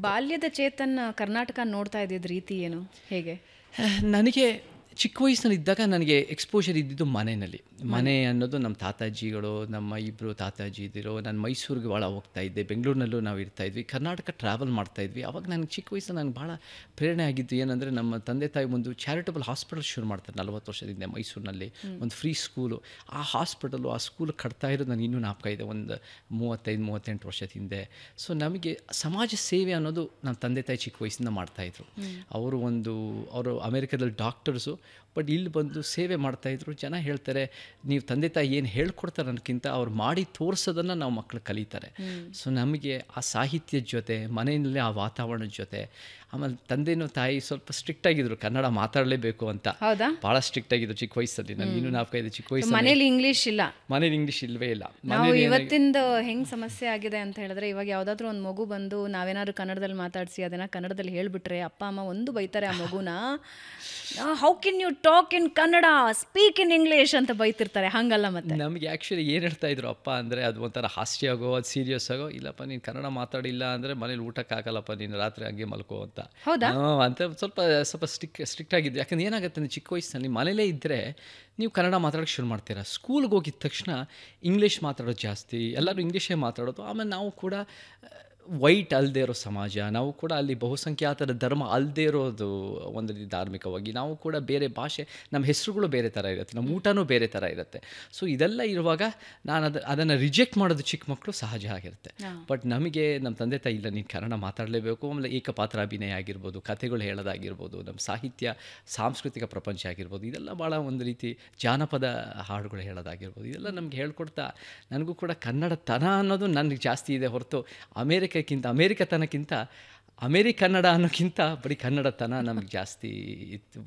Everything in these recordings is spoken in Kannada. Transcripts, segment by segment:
ಬಾಲ್ಯದ ಚೇತನ್ ಕರ್ನಾಟಕ ನೋಡ್ತಾ ಇದ್ದಿದ್ದ ರೀತಿ ಏನು, ಹೇಗೆ? ನನಗೆ ಚಿಕ್ಕ ವಯಸ್ಸಿನಲ್ಲಿದ್ದಾಗ ನನಗೆ ಎಕ್ಸ್ಪೋಜರ್ ಇದ್ದಿದ್ದು ಮನೆಯಲ್ಲಿ. ಮನೆ ಅನ್ನೋದು ನಮ್ಮ ತಾತಾಜಿಗಳು, ನಮ್ಮ ಇಬ್ಬರು ತಾತಾಜಿ ಇದ್ದಿರೋ. ನಾನು ಮೈಸೂರಿಗೆ ಭಾಳ ಹೋಗ್ತಾಯಿದ್ದೆ, ಬೆಂಗಳೂರಿನಲ್ಲೂ ನಾವು ಇರ್ತಾಯಿದ್ವಿ, ಕರ್ನಾಟಕ ಟ್ರಾವೆಲ್ ಮಾಡ್ತಾಯಿದ್ವಿ. ಆವಾಗ ನನಗೆ ಚಿಕ್ಕ ವಯಸ್ಸಲ್ಲಿ ನನಗೆ ಭಾಳ ಪ್ರೇರಣೆ ಆಗಿದ್ದು ಏನಂದರೆ, ನಮ್ಮ ತಂದೆ ತಾಯಿ ಒಂದು ಚಾರಿಟಬಲ್ ಹಾಸ್ಪಿಟಲ್ ಶುರು ಮಾಡ್ತಾರೆ 40 ವರ್ಷದಿಂದ ಮೈಸೂರಿನಲ್ಲಿ, ಒಂದು ಫ್ರೀ ಸ್ಕೂಲು. ಆ ಹಾಸ್ಪಿಟಲು, ಆ ಸ್ಕೂಲ್ ಕಟ್ತಾ ಇರೋದು ನನಗೆ ಇನ್ನೂ ಜ್ಞಾಪಕ ಇದೆ, ಒಂದು 35-38 ವರ್ಷದ ಹಿಂದೆ. ಸೊ ನಮಗೆ ಸಮಾಜ ಸೇವೆ ಅನ್ನೋದು ನಮ್ಮ ತಂದೆ ತಾಯಿ ಚಿಕ್ಕ ವಯಸ್ಸಿಂದ ಮಾಡ್ತಾಯಿದ್ರು. ಅವರು ಅಮೇರಿಕಾದಲ್ಲಿ ಡಾಕ್ಟರ್ಸು, ಬಟ್ ಇಲ್ಲಿ ಬಂದು ಸೇವೆ ಮಾಡ್ತಾಯಿದ್ರು. ಜನ ಹೇಳ್ತಾರೆ, ನೀವು ತಂದೆ ತಾಯಿ ಏನು ಹೇಳ್ಕೊಡ್ತಾರೆ ಅನ್ನೋಕ್ಕಿಂತ ಅವ್ರು ಮಾಡಿ ತೋರಿಸೋದನ್ನು ನಾವು ಮಕ್ಕಳು ಕಲಿತಾರೆ. ಸೊ ನಮಗೆ ಆ ಸಾಹಿತ್ಯದ ಜೊತೆ, ಮನೆಯಲ್ಲಿ ಆ ವಾತಾವರಣದ ಜೊತೆ, ಆಮೇಲೆ ತಂದೆನೂ ತಾಯಿ ಸ್ವಲ್ಪ ಸ್ಟ್ರಿಕ್ಟ್ ಆಗಿದ್ರು, ಕನ್ನಡ ಮಾತಾಡಲೇಬೇಕು ಅಂತ. ಹೌದಾ? ಭಾಳ ಸ್ಟ್ರಿಕ್ಟ್ ಆಗಿದ್ರು ಚಿಕ್ಕ ವಯಸ್ಸಲ್ಲಿ. ನನಗೆ ಇನ್ನೂ ಜ್ಞಾಪಕ ಇದೆ, ಚಿಕ್ಕ ವಯಸ್ಸಲ್ಲಿ ಮನೇಲಿ ಇಂಗ್ಲೀಷ್ ಇಲ್ಲ, ಮನೇಲಿ ಇಂಗ್ಲೀಷ್ ಇಲ್ಲವೇ ಇಲ್ಲ. ನಾವು ಇವತ್ತಿಂದ ಹೆಂಗೆ ಸಮಸ್ಯೆ ಆಗಿದೆ ಅಂತ ಹೇಳಿದ್ರೆ, ಇವಾಗ ಯಾವುದಾದ್ರೂ ಒಂದು ಮಗು ಬಂದು ನಾವೇನಾದ್ರು ಕನ್ನಡದಲ್ಲಿ ಮಾತಾಡಿಸಿ ಅದನ್ನು ಕನ್ನಡದಲ್ಲಿ ಹೇಳಿಬಿಟ್ರೆ ಅಪ್ಪ ಅಮ್ಮ ಒಂದು ಬೈತಾರೆ ಆ ಮಗುನ. How can you talk in Kannada, speak in English ಅಂತ ಬೈತಿರ್ತಾರೆ. ಹಂಗಲ್ಲ. ಮತ್ತೆ ನಮಗೆ ಆ್ಯಕ್ಚುಲಿ ಏನು ಹೇಳ್ತಾ ಇದ್ರು ಅಪ್ಪ ಅಂದರೆ, ಅದು ಒಂಥರ ಹಾಸ್ಯ ಆಗೋ, ಅದು ಸೀರಿಯಸ್ ಆಗೋ, ಇಲ್ಲಪ್ಪ ನೀನು ಕನ್ನಡ ಮಾತಾಡಿಲ್ಲ ಅಂದರೆ ಮನೇಲಿ ಊಟಕ್ಕಾಗಲ್ಲಪ್ಪ, ನೀನು ರಾತ್ರಿ ಹಂಗೆ ಮಲ್ಕೋ ಅಂತ. ಹೌದಾ? ಅಂತ ಸ್ವಲ್ಪ ಸ್ಟ್ರಿಕ್ಟ್ ಆಗಿದ್ದು. ಯಾಕಂದ್ರೆ ಏನಾಗುತ್ತೆ ಅಂದರೆ, ಚಿಕ್ಕ ವಯಸ್ಸಿನಲ್ಲಿ ಮನೇಲೇ ಇದ್ದರೆ ನೀವು ಕನ್ನಡ ಮಾತಾಡೋಕ್ಕೆ ಶುರು ಮಾಡ್ತೀರಾ. ಸ್ಕೂಲ್ಗೆ ಹೋಗಿದ ತಕ್ಷಣ ಇಂಗ್ಲೀಷ್ ಮಾತಾಡೋದು ಜಾಸ್ತಿ, ಎಲ್ಲರೂ ಇಂಗ್ಲೀಷೇ ಮಾತಾಡೋದು. ಆಮೇಲೆ ನಾವು ಕೂಡ ವೈಟ್ ಅಲ್ಲದೆ ಇರೋ ಸಮಾಜ, ನಾವು ಕೂಡ ಅಲ್ಲಿ ಬಹುಸಂಖ್ಯಾತರ ಧರ್ಮ ಅಲ್ಲದೆ ಇರೋದು, ಒಂದು ರೀತಿ ಧಾರ್ಮಿಕವಾಗಿ ನಾವು ಕೂಡ ಬೇರೆ ಭಾಷೆ, ನಮ್ಮ ಹೆಸರುಗಳು ಬೇರೆ ಥರ ಇರುತ್ತೆ, ನಮ್ಮ ಊಟನೂ ಬೇರೆ ಥರ ಇರುತ್ತೆ. ಸೊ ಇದೆಲ್ಲ ಇರುವಾಗ ನಾನು ಅದನ್ನು ರಿಜೆಕ್ಟ್ ಮಾಡೋದು ಚಿಕ್ಕ ಮಕ್ಕಳು ಸಹಜ ಆಗಿರುತ್ತೆ. ಬಟ್ ನಮಗೆ ನಮ್ಮ ತಂದೆ ತಾಯಿ ಇಲ್ಲ, ನೀನು ಕನ್ನಡ ಮಾತಾಡಲೇಬೇಕು. ಆಮೇಲೆ ಏಕಪಾತ್ರ ಅಭಿನಯ ಆಗಿರ್ಬೋದು, ಕಥೆಗಳು ಹೇಳೋದಾಗಿರ್ಬೋದು, ನಮ್ಮ ಸಾಹಿತ್ಯ ಸಾಂಸ್ಕೃತಿಕ ಪ್ರಪಂಚ ಆಗಿರ್ಬೋದು, ಇದೆಲ್ಲ ಭಾಳ ಒಂದು ರೀತಿ ಜಾನಪದ ಹಾಡುಗಳು ಹೇಳೋದಾಗಿರ್ಬೋದು, ಇದೆಲ್ಲ ನಮ್ಗೆ ಹೇಳ್ಕೊಡ್ತಾ ನನಗೂ ಕೂಡ ಕನ್ನಡತನ ಅನ್ನೋದು ನನಗೆ ಜಾಸ್ತಿ ಇದೆ ಹೊರತು ಅಮೇರಿಕತನಕ್ಕಿಂತ ಅಮೇರಿಕನ್ನಡ ಅನ್ನೋಕ್ಕಿಂತ ಬರೀ ಕನ್ನಡತನ ನಮಗೆ ಜಾಸ್ತಿ ಇತ್ತು,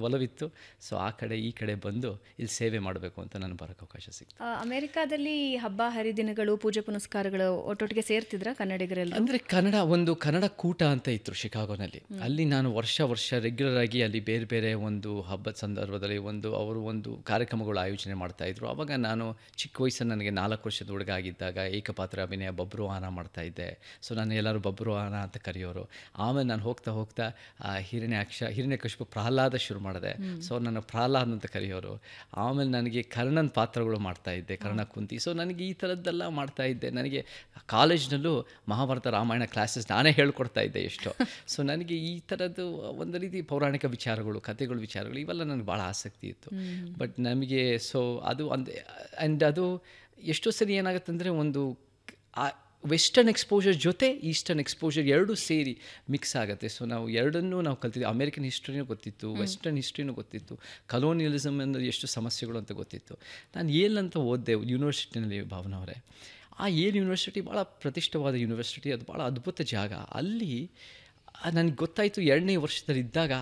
ಒಲವಿತ್ತು. ಸೊ ಆ ಕಡೆ ಈ ಕಡೆ ಬಂದು ಇಲ್ಲಿ ಸೇವೆ ಮಾಡಬೇಕು ಅಂತ ನನಗೆ ಬರೋಕ್ಕೆ ಅವಕಾಶ ಸಿಕ್ತು. ಅಮೇರಿಕಾದಲ್ಲಿ ಹಬ್ಬ ಹರಿದಿನಗಳು, ಪೂಜೆ ಪುನಸ್ಕಾರಗಳು ಒಟ್ಟೊಟ್ಟಿಗೆ ಸೇರ್ತಿದ್ರ ಕನ್ನಡಿಗರೆಲ್ಲ? ಅಂದರೆ ಕನ್ನಡ ಕೂಟ ಅಂತ ಇತ್ತು ಶಿಕಾಗೋನಲ್ಲಿ. ಅಲ್ಲಿ ನಾನು ವರ್ಷ ರೆಗ್ಯುಲರ್ ಆಗಿ ಅಲ್ಲಿ ಬೇರೆ ಬೇರೆ ಒಂದು ಹಬ್ಬದ ಸಂದರ್ಭದಲ್ಲಿ ಅವರು ಒಂದು ಕಾರ್ಯಕ್ರಮಗಳು ಆಯೋಜನೆ ಮಾಡ್ತಾಯಿದ್ರು. ಆವಾಗ ನಾನು ಚಿಕ್ಕ ವಯಸ್ಸಲ್ಲಿ, ನನಗೆ 4 ವರ್ಷದ ಹುಡುಗ ಆಗಿದ್ದಾಗ ಏಕಪಾತ್ರ ಅಭಿನಯ ಬಬ್ರುವಾಹನ ಮಾಡ್ತಾಯಿದ್ದೆ. ಸೊ ನಾನು ಎಲ್ಲರೂ ಬಬ್ರುವಾಹನ ಅಂತ ಕರೆಯೋರು. ಆಮೇಲೆ ನಾನು ಹೋಗ್ತಾ ಹಿರಣ್ಯಕಶಿಪು ಪ್ರಹ್ಲಾದ ಶುರು ಮಾಡಿದೆ. ಸೊ ನನ್ನ ಪ್ರಹ್ಲಾದ್ ಅಂತ ಕರೆಯೋರು. ಆಮೇಲೆ ನನಗೆ ಕರ್ಣನ ಪಾತ್ರಗಳು ಮಾಡ್ತಾಯಿದ್ದೆ, ಕರ್ಣ ಕುಂತಿ. ಸೊ ನನಗೆ ಈ ಥರದ್ದೆಲ್ಲ ಮಾಡ್ತಾಯಿದ್ದೆ. ನನಗೆ ಕಾಲೇಜ್ನಲ್ಲೂ ಮಹಾಭಾರತ ರಾಮಾಯಣ ಕ್ಲಾಸಸ್ ನಾನೇ ಹೇಳ್ಕೊಡ್ತಾ ಇದ್ದೆ ಎಷ್ಟೋ. ಸೊ ನನಗೆ ಈ ಥರದ್ದು ಒಂದು ರೀತಿ ಪೌರಾಣಿಕ ವಿಚಾರಗಳು, ಕಥೆಗಳು, ವಿಚಾರಗಳು ಇವೆಲ್ಲ ನನಗೆ ಭಾಳ ಆಸಕ್ತಿ ಇತ್ತು. ಬಟ್ ನಮಗೆ ಸೊ ಅದು ಎಷ್ಟೋ ಸರಿ ಏನಾಗುತ್ತೆ ಅಂದರೆ, ಒಂದು ವೆಸ್ಟರ್ನ್ ಎಕ್ಸ್ಪೋಜರ್ ಜೊತೆ ಈಸ್ಟರ್ನ್ ಎಕ್ಸ್ಪೋಜರ್ ಎರಡೂ ಸೇರಿ ಮಿಕ್ಸ್ ಆಗುತ್ತೆ. ಸೊ ನಾವು ಎರಡನ್ನೂ ನಾವು ಕಲ್ತಿದ್ವಿ. ಅಮೇರಿಕನ್ ಹಿಸ್ಟ್ರಿನೂ ಗೊತ್ತಿತ್ತು, ವೆಸ್ಟರ್ನ್ ಹಿಸ್ಟ್ರಿನೂ ಗೊತ್ತಿತ್ತು, ಕಲೋನಿಯಲಿಸಮ್ ಅನ್ನೋದು ಎಷ್ಟು ಸಮಸ್ಯೆಗಳು ಅಂತ ಗೊತ್ತಿತ್ತು. ನಾನು ಏಲಂತ ಓದಿದೆ ಯೂನಿವರ್ಸಿಟಿನಲ್ಲಿ ಭಾವನಾ ಅವರೇ. ಆ ಯೂನಿವರ್ಸಿಟಿ ಭಾಳ ಪ್ರತಿಷ್ಠವಾದ ಯೂನಿವರ್ಸಿಟಿ, ಅದು ಭಾಳ ಅದ್ಭುತ ಜಾಗ. ಅಲ್ಲಿ ನನಗೆ ಗೊತ್ತಾಯಿತು 2ನೇ ವರ್ಷದಲ್ಲಿದ್ದಾಗ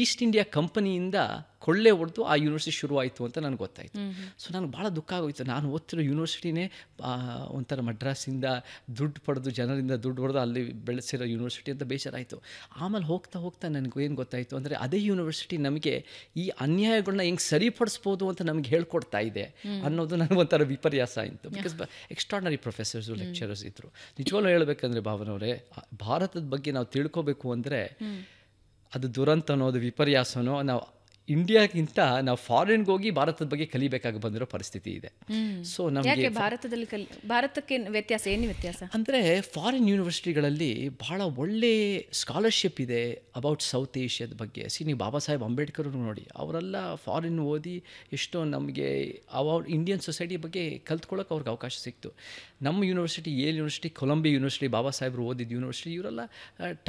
ಈಸ್ಟ್ ಇಂಡಿಯಾ ಕಂಪನಿಯಿಂದ ಕೊಳ್ಳೆ ಹೊಡೆದು ಆ ಯೂನಿವರ್ಸಿಟಿ ಶುರುವಾಯಿತು ಅಂತ ನನಗೆ ಗೊತ್ತಾಯಿತು. ಸೊ ನನಗೆ ಭಾಳ ದುಃಖ ಆಗೋಯಿತು. ನಾನು ಓದ್ತಿರೋ ಯೂನಿವರ್ಸಿಟಿನೇ ಒಂಥರ ಮಡ್ರಾಸಿಂದ ದುಡ್ಡು ಪಡೆದು, ಜನರಿಂದ ದುಡ್ಡು ಹೊಡೆದು ಅಲ್ಲಿ ಬೆಳೆಸಿರೋ ಯೂನಿವರ್ಸಿಟಿ ಅಂತ ಬೇಜಾರಾಯಿತು. ಆಮೇಲೆ ಹೋಗ್ತಾ ನನಗೆ ಏನು ಗೊತ್ತಾಯಿತು ಅಂದರೆ, ಅದೇ ಯೂನಿವರ್ಸಿಟಿ ನಮಗೆ ಈ ಅನ್ಯಾಯಗಳನ್ನ ಹೆಂಗೆ ಸರಿಪಡಿಸ್ಬೋದು ಅಂತ ನಮಗೆ ಹೇಳ್ಕೊಡ್ತಾ ಇದೆ ಅನ್ನೋದು ನನಗೊಂಥರ ವಿಪರ್ಯಾಸ ಆಯಿತು. ಬಿಕಾಸ್ ಎಕ್ಸ್ಟ್ರಾರ್ಡನರಿ ಪ್ರೊಫೆಸರ್ಸು, ಲೆಕ್ಚರರ್ಸ್ ಇದ್ದರು. ನಿಜವಾಗ್ಲೂ ಹೇಳಬೇಕಂದ್ರೆ ಭಾವನವರೇ, ಭಾರತದ ಬಗ್ಗೆ ನಾವು ತಿಳ್ಕೊಬೇಕು ಅಂದರೆ ಅದು ದುರಂತ ಅನ್ನೋದು, ವಿಪರ್ಯಾಸನೋ, ನಾವು ಇಂಡಿಯಾಗಿಂತ ನಾವು ಫಾರಿನ್ಗೆ ಹೋಗಿ ಭಾರತದ ಬಗ್ಗೆ ಕಲಿಬೇಕಾಗಿ ಬಂದಿರೋ ಪರಿಸ್ಥಿತಿ ಇದೆ. ಸೊ ನಮಗೆ ಭಾರತಕ್ಕೆ ವ್ಯತ್ಯಾಸ ಏನು? ವ್ಯತ್ಯಾಸ ಅಂದರೆ ಫಾರಿನ್ ಯೂನಿವರ್ಸಿಟಿಗಳಲ್ಲಿ ಭಾಳ ಒಳ್ಳೆ ಸ್ಕಾಲರ್ಶಿಪ್ ಇದೆ ಅಬೌಟ್ ಸೌತ್ ಏಷ್ಯಾದ ಬಗ್ಗೆ. ನೀವು ಬಾಬಾ ಸಾಹೇಬ್ ಅಂಬೇಡ್ಕರ್ ನೋಡಿ, ಅವರೆಲ್ಲ ಫಾರಿನ್ ಓದಿ ಎಷ್ಟೋ ನಮಗೆ ಇಂಡಿಯನ್ ಸೊಸೈಟಿ ಬಗ್ಗೆ ಕಲ್ತ್ಕೊಳ್ಳೋಕೆ ಅವ್ರಿಗೆ ಅವಕಾಶ ಸಿಕ್ತು. ನಮ್ಮ ಯೂನಿವರ್ಸಿಟಿ, ಯೂನಿವರ್ಸಿಟಿ, ಕೊಲಂಬಿಯಾ ಯೂನಿವರ್ಸಿಟಿ, ಬಾಬಾ ಸಾಹೇಬ್ರು ಓದಿದ ಯೂನಿವರ್ಸಿಟಿ, ಇವರೆಲ್ಲ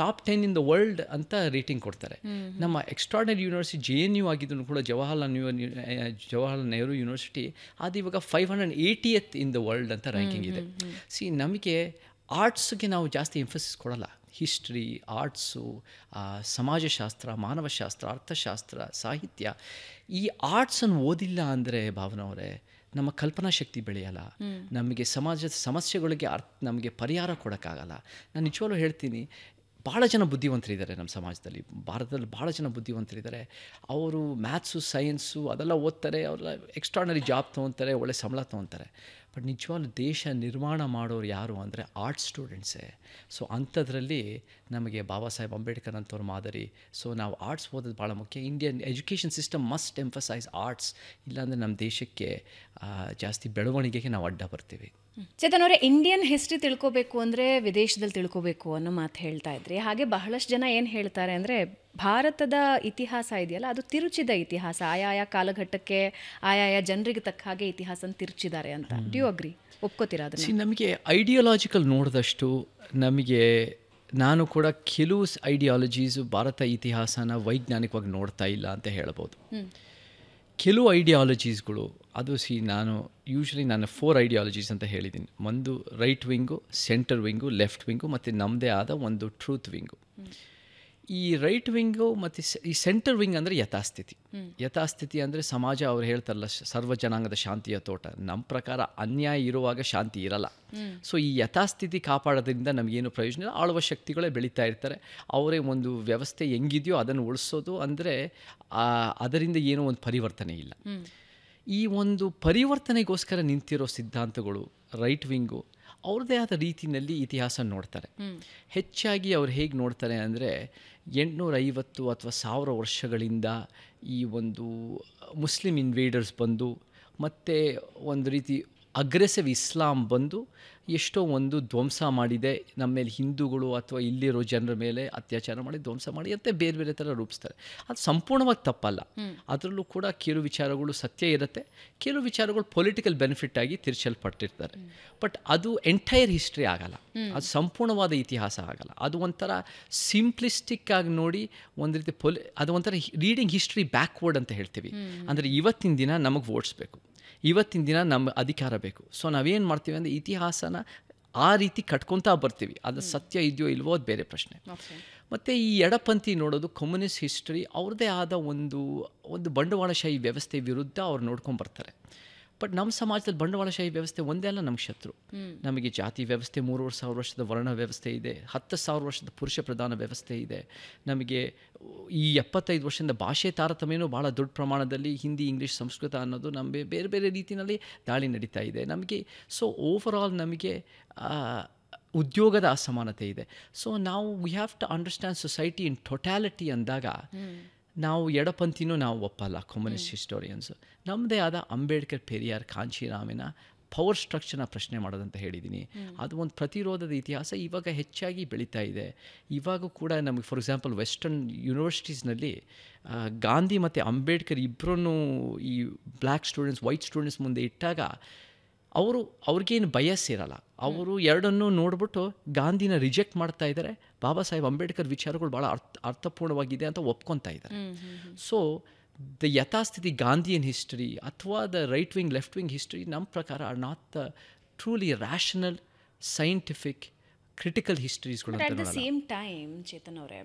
ಟಾಪ್ 10 ಇನ್ ದ ವರ್ಲ್ಡ್ ಅಂತ ರೇಟಿಂಗ್ ಕೊಡ್ತಾರೆ. ನಮ್ಮ ಎಕ್ಸ್ಟ್ರಾರ್ಡಿನರಿ ಯೂನಿವರ್ಸಿಟಿ JNU ಆಗಿದ್ದು ಕೂಡ, ಜವಾಹರ್ಲಾಲ್ ನೆಹರು ಯೂನಿವರ್ಸಿಟಿ, ಅದು ಇವಾಗ 580th ಇನ್ ದ ವರ್ಲ್ಡ್ ಅಂತ ರ್ಯಾಂಕಿಂಗ್ ಇದೆ. ನಮಗೆ ಆರ್ಟ್ಸ್ಗೆ ನಾವು ಜಾಸ್ತಿ ಎಂಫಸಿಸ್ ಕೊಡಲ್ಲ. ಹಿಸ್ಟ್ರಿ, ಆರ್ಟ್ಸು, ಸಮಾಜಶಾಸ್ತ್ರ, ಮಾನವಶಾಸ್ತ್ರ, ಅರ್ಥಶಾಸ್ತ್ರ, ಸಾಹಿತ್ಯ, ಈ ಆರ್ಟ್ಸನ್ನು ಓದಿಲ್ಲ ಅಂದರೆ ಭಾವನವರೇ ನಮ್ಮ ಕಲ್ಪನಾ ಶಕ್ತಿ ಬೆಳೆಯಲ್ಲ. ನಮಗೆ ಸಮಾಜದ ಸಮಸ್ಯೆಗಳಿಗೆ ನಮಗೆ ಪರಿಹಾರ ಕೊಡೋಕ್ಕಾಗಲ್ಲ. ನಾನು ನಿಜವಾಗ್ಲೂ ಹೇಳ್ತೀನಿ, ಭಾಳ ಜನ ಬುದ್ಧಿವಂತರಿದ್ದಾರೆ ನಮ್ಮ ಸಮಾಜದಲ್ಲಿ, ಭಾರತದಲ್ಲಿ ಭಾಳ ಜನ ಬುದ್ಧಿವಂತರಿದ್ದಾರೆ. ಅವರು ಮ್ಯಾಥ್ಸು, ಸೈನ್ಸು ಅದೆಲ್ಲ ಓದ್ತಾರೆ, ಅವರೆಲ್ಲ ಎಕ್ಸ್ಟ್ರಾರ್ಡನರಿ ಜಾಬ್ ತೊಗೊತಾರೆ, ಒಳ್ಳೆ ಸಂಬಳ ತೊಗೊತಾರೆ. ಬಟ್ ನಿಜವಾಗ್ಲೂ ದೇಶ ನಿರ್ಮಾಣ ಮಾಡೋರು ಯಾರು ಅಂದರೆ ಆರ್ಟ್ಸ್ ಸ್ಟೂಡೆಂಟ್ಸೇ. ಸೊ ಅಂಥದ್ರಲ್ಲಿ ನಮಗೆ ಬಾಬಾ ಸಾಹೇಬ್ ಅಂಬೇಡ್ಕರ್ ಅಂಥವ್ರ ಮಾದರಿ. ಸೊ ನಾವು ಆರ್ಟ್ಸ್ ಓದೋದು ಭಾಳ ಮುಖ್ಯ. Indian education system must emphasise arts. ಇಲ್ಲಾಂದರೆ ನಮ್ಮ ದೇಶಕ್ಕೆ ಜಾಸ್ತಿ ಬೆಳವಣಿಗೆಗೆ ನಾವು ಅಡ್ಡ ಬರ್ತೀವಿ. ಚೇತನ್ ಅವರೇ, ಇಂಡಿಯನ್ ಹಿಸ್ಟ್ರಿ ತಿಳ್ಕೊಬೇಕು ಅಂದರೆ ವಿದೇಶದಲ್ಲಿ ತಿಳ್ಕೊಬೇಕು ಅನ್ನೋ ಮಾತು ಹೇಳ್ತಾ ಇದ್ರಿ. ಹಾಗೆ ಬಹಳಷ್ಟು ಜನ ಏನು ಹೇಳ್ತಾರೆ ಅಂದರೆ ಭಾರತದ ಇತಿಹಾಸ ಇದೆಯಲ್ಲ, ಅದು ತಿರುಚಿದ ಇತಿಹಾಸ. ಆಯಾಯ ಕಾಲಘಟ್ಟಕ್ಕೆ ಆಯಾಯ ಜನರಿಗೆ ತಕ್ಕ ಹಾಗೆ ಇತಿಹಾಸನ ತಿರುಚಿದ್ದಾರೆ ಅಂತ. Due agri? ಒಪ್ಕೋತೀರಾ ಅದನ್ನು? ನಮಗೆ ಐಡಿಯಾಲಜಿಕಲ್ ನೋಡಿದಷ್ಟು ನಮಗೆ, ನಾನು ಕೂಡ ಕೆಲವು ಐಡಿಯಾಲಜೀಸು ಭಾರತ ಇತಿಹಾಸನ ವೈಜ್ಞಾನಿಕವಾಗಿ ನೋಡ್ತಾ ಇಲ್ಲ ಅಂತ ಹೇಳ್ಬೋದು. ಕೆಲವು ಐಡಿಯಾಲಜೀಸ್ಗಳು ಅದು ನಾನು ಯೂಶ್ವಲಿ 4 ಐಡಿಯಾಲಜೀಸ್ ಅಂತ ಹೇಳಿದ್ದೀನಿ. ಒಂದು right wing, centre wing, left wing ಮತ್ತು ನಮ್ಮದೇ ಆದ ಒಂದು ಟ್ರೂತ್ ವಿಂಗು. ಈ ರೈಟ್ ವಿಂಗು ಮತ್ತು ಈ ಸೆಂಟರ್ ವಿಂಗ್ ಅಂದರೆ ಯಥಾಸ್ಥಿತಿ. ಯಥಾಸ್ಥಿತಿ ಅಂದರೆ ಸಮಾಜ ಅವ್ರು ಹೇಳ್ತಾರಲ್ಲ, ಸರ್ವ ಜನಾಂಗದ ಶಾಂತಿಯ ತೋಟ. ನಮ್ಮ ಪ್ರಕಾರ ಅನ್ಯಾಯ ಇರುವಾಗ ಶಾಂತಿ ಇರಲ್ಲ. ಸೊ ಈ ಯಥಾಸ್ಥಿತಿ ಕಾಪಾಡೋದ್ರಿಂದ ನಮಗೇನು ಪ್ರಯೋಜನ ಇಲ್ಲ. ಆಳುವ ಶಕ್ತಿಗಳೇ ಬೆಳೀತಾ ಇರ್ತಾರೆ. ಅವರೇ ಒಂದು ವ್ಯವಸ್ಥೆ ಹೆಂಗಿದೆಯೋ ಅದನ್ನು ಉಳಿಸೋದು ಅಂದರೆ ಅದರಿಂದ ಏನೋ ಒಂದು ಪರಿವರ್ತನೆ ಇಲ್ಲ. ಈ ಒಂದು ಪರಿವರ್ತನೆಗೋಸ್ಕರ ನಿಂತಿರೋ ಸಿದ್ಧಾಂತಗಳು ರೈಟ್ ವಿಂಗು ಅವ್ರದ್ದೇ ಆದ ರೀತಿಯಲ್ಲಿ ಇತಿಹಾಸ ನೋಡ್ತಾರೆ. ಹೆಚ್ಚಾಗಿ ಅವ್ರು ಹೇಗೆ ನೋಡ್ತಾರೆ ಅಂದರೆ 850 ಅಥವಾ 1000 ವರ್ಷಗಳಿಂದ ಈ ಒಂದು ಮುಸ್ಲಿಂ ಇನ್ವೇಡರ್ಸ್ ಬಂದು ಮತ್ತು ಒಂದು ರೀತಿ ಅಗ್ರೆಸಿವ್ ಇಸ್ಲಾಂ ಬಂದು ಎಷ್ಟೋ ಒಂದು ಧ್ವಂಸ ಮಾಡಿದೆ, ನಮ್ಮ ಮೇಲೆ ಹಿಂದೂಗಳು ಅಥವಾ ಇಲ್ಲಿರೋ ಜನರ ಮೇಲೆ ಅತ್ಯಾಚಾರ ಮಾಡಿ ಧ್ವಂಸ ಮಾಡಿ ಅಂತ ಬೇರೆ ಬೇರೆ ಥರ ರೂಪಿಸ್ತಾರೆ. ಅದು ಸಂಪೂರ್ಣವಾಗಿ ತಪ್ಪಲ್ಲ. ಅದರಲ್ಲೂ ಕೂಡ ಕೆಲವು ವಿಚಾರಗಳು ಸತ್ಯ ಇರುತ್ತೆ, ಕೆಲವು ವಿಚಾರಗಳು ಪೊಲಿಟಿಕಲ್ ಬೆನಿಫಿಟ್ ಆಗಿ ತಿರ್ಚಲ್ಪಟ್ಟಿರ್ತಾರೆ. ಬಟ್ ಅದು ಎಂಟೈರ್ ಹಿಸ್ಟ್ರಿ ಆಗಲ್ಲ, ಅದು ಸಂಪೂರ್ಣವಾದ ಇತಿಹಾಸ ಆಗಲ್ಲ. ಅದು ಒಂಥರ ಸಿಂಪ್ಲಿಸ್ಟಿಕ್ ಆಗಿ ನೋಡಿ ಒಂದು ರೀತಿ ಅದು ಒಂಥರ ರೀಡಿಂಗ್ ಹಿಸ್ಟ್ರಿ ಬ್ಯಾಕ್ವರ್ಡ್ ಅಂತ ಹೇಳ್ತೀವಿ. ಅಂದರೆ ಇವತ್ತಿನ ದಿನ ನಮಗೆ ವೋಟ್ಸ್ ಬೇಕು, ಇವತ್ತಿನ ದಿನ ನಮ್ಮ ಅಧಿಕಾರ ಬೇಕು. ಸೊ ನಾವೇನು ಮಾಡ್ತೀವಿ ಅಂದರೆ ಇತಿಹಾಸನ ಆ ರೀತಿ ಕಟ್ಕೊತಾ ಬರ್ತೀವಿ. ಅದು ಸತ್ಯ ಇದೆಯೋ ಇಲ್ವೋ ಅದು ಬೇರೆ ಪ್ರಶ್ನೆ. ಮತ್ತು ಈ ಎಡಪಂಥಿ ನೋಡೋದು ಕಮ್ಯುನಿಸ್ಟ್ ಹಿಸ್ಟ್ರಿ ಅವ್ರದ್ದೇ ಆದ ಒಂದು ಬಂಡವಾಳಶಾಹಿ ವ್ಯವಸ್ಥೆ ವಿರುದ್ಧ ಅವ್ರು ನೋಡ್ಕೊಂಬರ್ತಾರೆ. ಬಟ್ ನಮ್ಮ ಸಮಾಜದಲ್ಲಿ ಬಂಡವಾಳಶಾಹಿ ವ್ಯವಸ್ಥೆ ಒಂದೇ ಅಲ್ಲ ನಮಗೆ ಶತ್ರು. ನಮಗೆ ಜಾತಿ ವ್ಯವಸ್ಥೆ, 3,000 ವರ್ಷದ ವರ್ಣ ವ್ಯವಸ್ಥೆ ಇದೆ, 10,000 ವರ್ಷದ ಪುರುಷ ಪ್ರಧಾನ ವ್ಯವಸ್ಥೆ ಇದೆ. ನಮಗೆ ಈ 75 ವರ್ಷದಿಂದ ಭಾಷೆ ತಾರತಮ್ಯನೂ ಭಾಳ ದೊಡ್ಡ ಪ್ರಮಾಣದಲ್ಲಿ ಹಿಂದಿ, ಇಂಗ್ಲೀಷ್, ಸಂಸ್ಕೃತ ಅನ್ನೋದು ನಮಗೆ ಬೇರೆ ಬೇರೆ ರೀತಿಯಲ್ಲಿ ದಾಳಿ ನಡೀತಾ ಇದೆ ನಮಗೆ. ಸೊ ಓವರಾಲ್ ನಮಗೆ ಉದ್ಯೋಗದ ಅಸಮಾನತೆ ಇದೆ. ಸೊ ನಾವು we have to understand society in totality ಅಂದಾಗ ನಾವು ಎಡಪಂಥಿನೂ ನಾವು ಒಪ್ಪಲ್ಲ. ಕಮ್ಯುನಿಸ್ಟ್ ಹಿಸ್ಟೋರಿಯನ್ಸು ನಮ್ಮದೇ ಆದ ಅಂಬೇಡ್ಕರ್, ಪೆರಿಯಾರ್, ಕಾಂಚೀರಾಮನ ಪವರ್ ಸ್ಟ್ರಕ್ಚರ್ನ ಪ್ರಶ್ನೆ ಮಾಡೋದಂತ ಹೇಳಿದ್ದೀನಿ. ಅದು ಒಂದು ಪ್ರತಿರೋಧದ ಇತಿಹಾಸ ಇವಾಗ ಹೆಚ್ಚಾಗಿ ಬೆಳೀತಾ ಇದೆ. ಇವಾಗೂ ಕೂಡ ನಮಗೆ ಫಾರ್ ಎಕ್ಸಾಂಪಲ್ ವೆಸ್ಟರ್ನ್ ಯೂನಿವರ್ಸಿಟೀಸ್ನಲ್ಲಿ ಗಾಂಧಿ ಮತ್ತು ಅಂಬೇಡ್ಕರ್ ಇಬ್ಬರೂ ಈ ಬ್ಲ್ಯಾಕ್ ಸ್ಟೂಡೆಂಟ್ಸ್, ವೈಟ್ ಸ್ಟೂಡೆಂಟ್ಸ್ ಮುಂದೆ ಇಟ್ಟಾಗ ಅವ್ರಿಗೇನು ಬಯಸ್ ಇರಲ್ಲ. ಅವರು ಎರಡನ್ನೂ ನೋಡ್ಬಿಟ್ಟು ಗಾಂಧಿನ ರಿಜೆಕ್ಟ್ ಮಾಡ್ತಾ ಇದ್ದಾರೆ, ಬಾಬಾ ಸಾಹೇಬ್ ಅಂಬೇಡ್ಕರ್ ವಿಚಾರಗಳು ಭಾಳ ಅರ್ಥಪೂರ್ಣವಾಗಿದೆ ಅಂತ ಒಪ್ಕೊತಾ ಇದ್ದಾರೆ. ಸೊ ದ ಯಥಾಸ್ಥಿತಿ ಗಾಂಧಿಯನ್ ಹಿಸ್ಟ್ರಿ ಅಥವಾ the right wing, left wing history ನಮ್ಮ ಪ್ರಕಾರ are not the truly rational, scientific, critical ಹಿಸ್ಟ್ರೀಸ್ಗಳು. At the same time Chetan ಅವರೇ,